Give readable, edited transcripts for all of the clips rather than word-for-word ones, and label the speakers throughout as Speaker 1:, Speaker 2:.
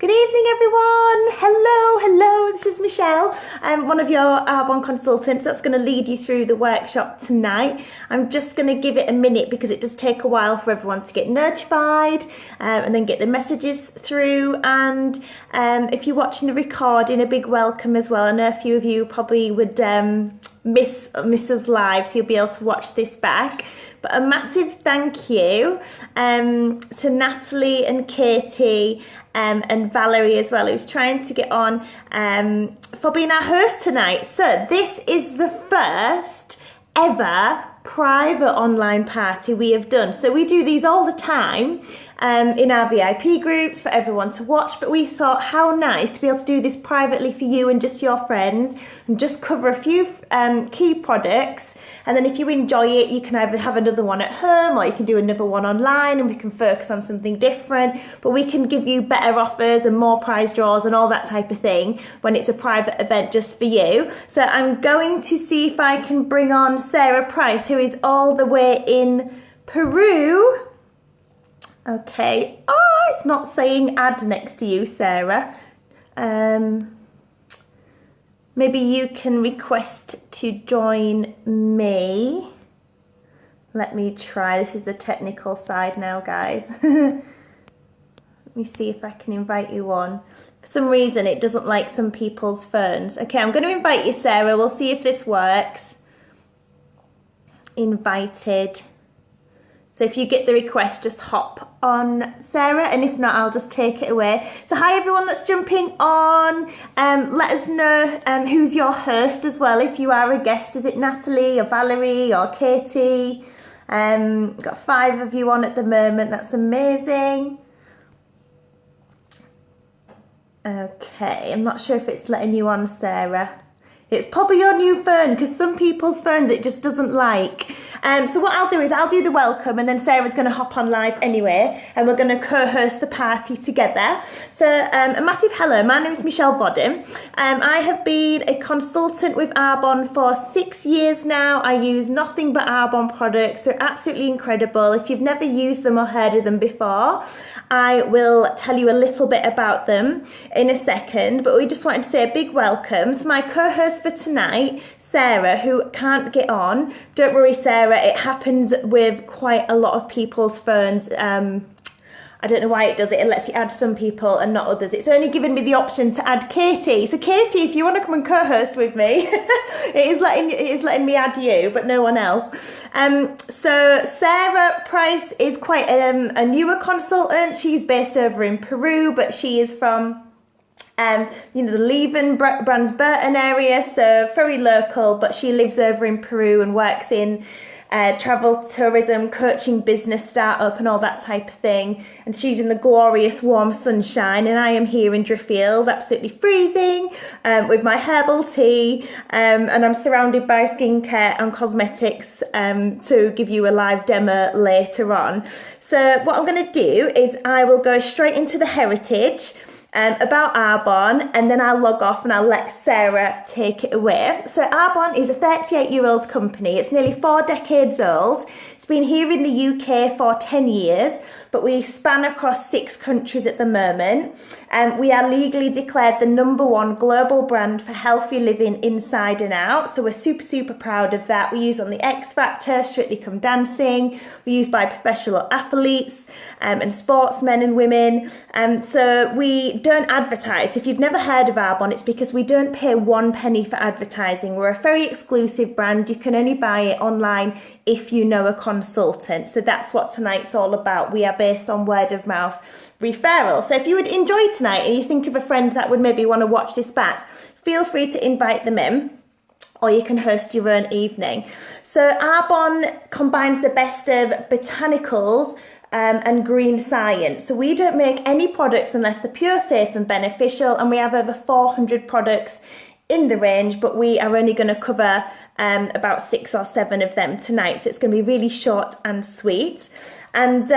Speaker 1: Good evening, everyone. Hello. This is Michelle. I'm one of your Arbonne consultants that's going to lead you through the workshop tonight. I'm just going to give it a minute because it does take a while for everyone to get notified and then get the messages through. And if you're watching the recording, a big welcome as well. I know a few of you probably would miss us live, so you'll be able to watch this back. But a massive thank you to Natalie and Katie and Valerie as well, who's trying to get on for being our host tonight. So this is the first ever private online party we have done. So we do these all the time in our VIP groups for everyone to watch, but we thought how nice to be able to do this privately for you and just your friends and just cover a few key products. And then if you enjoy it, you can either have another one at home or you can do another one online and we can focus on something different. But we can give you better offers and more prize draws and all that type of thing when it's a private event just for you. So I'm going to see if I can bring on Sarah Price, who is all the way in Peru. Okay. Oh, it's not saying add next to you, Sarah. Maybe you can request to join me. Let me try. This is the technical side now, guys. Let me see if I can invite you on. For some reason, it doesn't like some people's phones. Okay, I'm going to invite you, Sarah. We'll see if this works. Invited. So if you get the request, just hop on, Sarah, and if not, I'll just take it away. So hi, everyone that's jumping on. Let us know who's your host as well. If you are a guest, is it Natalie or Valerie or Katie? Got 5 of you on at the moment. That's amazing. Okay, I'm not sure if it's letting you on, Sarah. It's probably your new phone because some people's phones it just doesn't like. So what I'll do is I'll do the welcome and then Sarah's going to hop on live anyway and we're going to co-host the party together. So a massive hello, my name is Michelle Bodden. I have been a consultant with Arbonne for 6 years now. I use nothing but Arbonne products. They're absolutely incredible. If you've never used them or heard of them before, I will tell you a little bit about them in a second, but we just wanted to say a big welcome to my co-host for tonight, Sarah, who can't get on. Don't worry, Sarah, it happens with quite a lot of people's phones. I don't know why it does it. It lets you add some people and not others. It's only given me the option to add Katie. So Katie, if you want to come and co-host with me, it is letting me add you, but no one else. So Sarah Price is quite a newer consultant. She's based over in Peru, but she is from the Leven, Brandsburton area, so very local, but she lives over in Peru and works in travel, tourism, coaching, business startup and all that type of thing. And she's in the glorious warm sunshine and I am here in Driffield, absolutely freezing, with my herbal tea, and I'm surrounded by skincare and cosmetics to give you a live demo later on. So what I'm going to do is I will go straight into the heritage about Arbonne, and then I'll log off and I'll let Sarah take it away. So Arbonne is a 38-year-old company. It's nearly 4 decades old. It's been here in the UK for 10 years, but we span across 6 countries at the moment. We are legally declared the #1 global brand for healthy living inside and out. So we're super proud of that. We're used on the X Factor, Strictly Come Dancing. We're used by professional athletes and sportsmen and women. So we don't advertise. If you've never heard of Arbonne, it's because we don't pay 1 penny for advertising. We're a very exclusive brand. You can only buy it online if you know a consultant. So that's what tonight's all about. We are based on word of mouth referral. So if you would enjoy tonight and you think of a friend that would maybe want to watch this back, feel free to invite them in, or you can host your own evening. So Arbonne combines the best of botanicals and green science. So we don't make any products unless they're pure, safe and beneficial, and we have over 400 products in the range, but we are only going to cover about 6 or 7 of them tonight, so it's going to be really short and sweet. And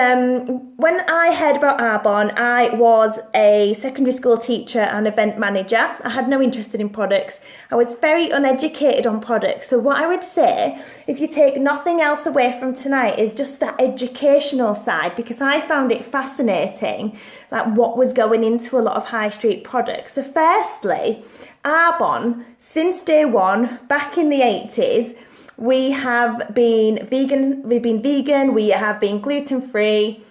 Speaker 1: when I heard about Arbonne, I was a secondary school teacher and event manager. I had no interest in products. I was very uneducated on products. So what I would say, if you take nothing else away from tonight, is just that educational side, because I found it fascinating, like what was going into a lot of high street products. So firstly, Arbonne, since day one, back in the 80s, we have been vegan, we have been gluten-free,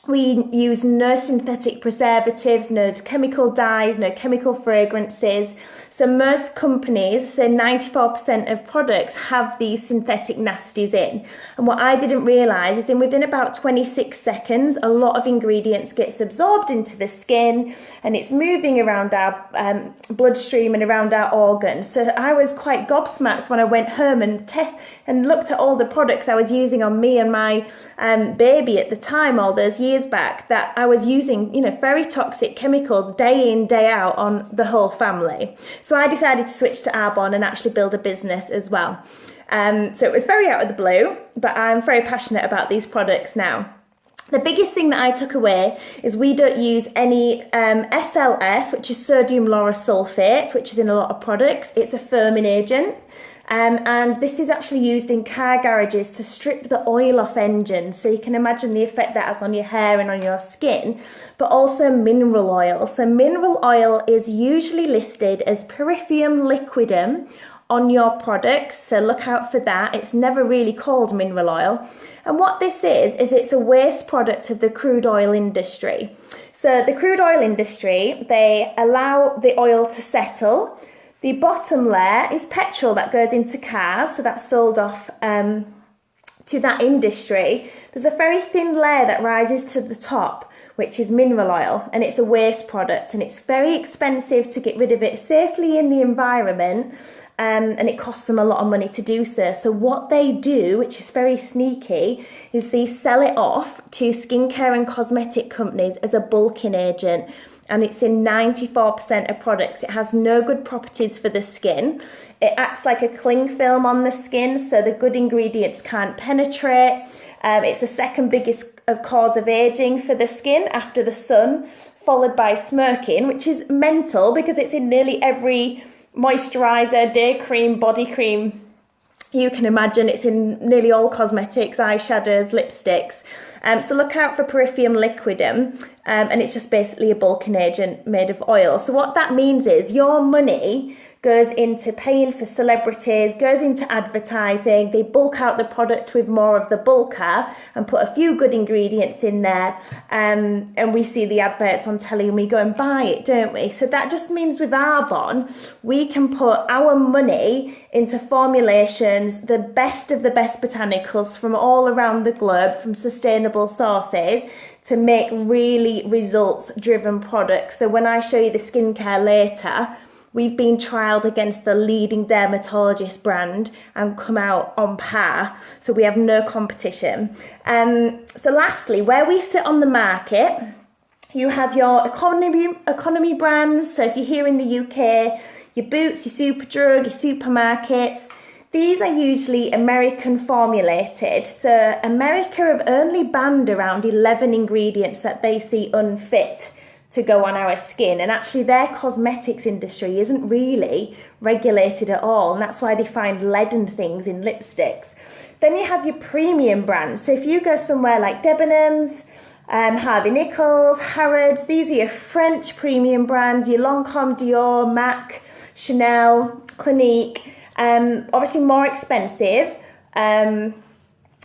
Speaker 1: we use no synthetic preservatives, no chemical dyes, no chemical fragrances. So most companies, say 94% of products, have these synthetic nasties in. And what I didn't realise is within about 26 seconds, a lot of ingredients gets absorbed into the skin and it's moving around our bloodstream and around our organs. So I was quite gobsmacked when I went home and looked at all the products I was using on me and my baby at the time, all those years back, that I was using, very toxic chemicals day in, day out on the whole family. So I decided to switch to Arbonne and actually build a business as well. So it was very out of the blue, but I'm very passionate about these products now. The biggest thing that I took away is we don't use any SLS, which is sodium lauryl sulfate, which is in a lot of products. It's a firming agent. And this is actually used in car garages to strip the oil off engines. So you can imagine the effect that has on your hair and on your skin, but also mineral oil. So mineral oil is usually listed as periphyum liquidum on your products. So look out for that. It's never really called mineral oil. And what this is it's a waste product of the crude oil industry. So the crude oil industry, they allow the oil to settle. The bottom layer is petrol that goes into cars, so that's sold off to that industry. There's a very thin layer that rises to the top, which is mineral oil, and it's a waste product, and it's very expensive to get rid of it safely in the environment, and it costs them a lot of money to do so. So what they do, which is very sneaky, is they sell it off to skincare and cosmetic companies as a bulking agent. And it's in 94% of products. It has no good properties for the skin. It acts like a cling film on the skin, so the good ingredients can't penetrate. It's the second biggest cause of aging for the skin after the sun, followed by smoking, which is mental because it's in nearly every moisturiser, day cream, body cream you can imagine. It's in nearly all cosmetics, eyeshadows, lipsticks. So look out for periphyum liquidum, and it's just basically a bulking agent made of oil. So what that means is your money goes into paying for celebrities, goes into advertising. They bulk out the product with more of the bulker and put a few good ingredients in there. And we see the adverts on telly and we go and buy it, don't we? So that just means with Arbonne, we can put our money into formulations, the best of the best botanicals from all around the globe, from sustainable sources, to make really results-driven products. So when I show you the skincare later, we've been trialled against the leading dermatologist brand and come out on par. So we have no competition. So lastly, where we sit on the market, you have your economy brands. So if you're here in the UK, your Boots, your Superdrug, your supermarkets, these are usually American formulated. So America have only banned around 11 ingredients that they see unfit to go on our skin, and actually their cosmetics industry isn't really regulated at all, and that's why they find lead and things in lipsticks. Then you have your premium brands. So if you go somewhere like Debenhams, Harvey Nichols, Harrods, these are your French premium brands, your Lancôme, Dior, MAC, Chanel, Clinique, obviously more expensive,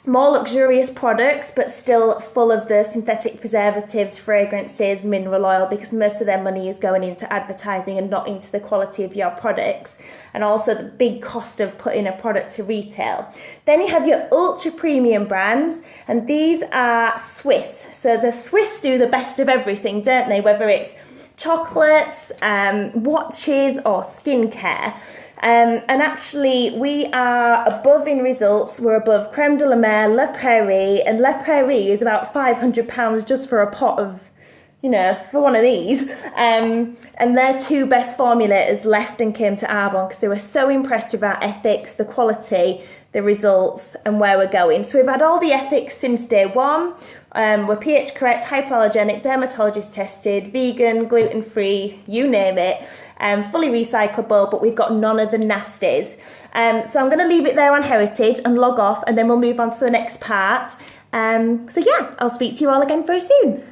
Speaker 1: more luxurious products, but still full of the synthetic preservatives, fragrances, mineral oil, because most of their money is going into advertising and not into the quality of your products, and also the big cost of putting a product to retail. Then you have your ultra premium brands, and these are Swiss. So the Swiss do the best of everything, don't they? Whether it's chocolates, watches, or skincare. And actually, we are above in results. We're above Creme de la Mer, La Prairie, and La Prairie is about £500 just for a pot of, for one of these. And their two best formulators left and came to Arbonne because they were so impressed with our ethics, the quality, the results and where we're going. So we've had all the ethics since day one. We're pH correct, hypoallergenic, dermatologist tested, vegan, gluten-free, you name it. Fully recyclable, but we've got none of the nasties. So I'm going to leave it there on heritage and log off, and then we'll move on to the next part. So yeah, I'll speak to you all again very soon.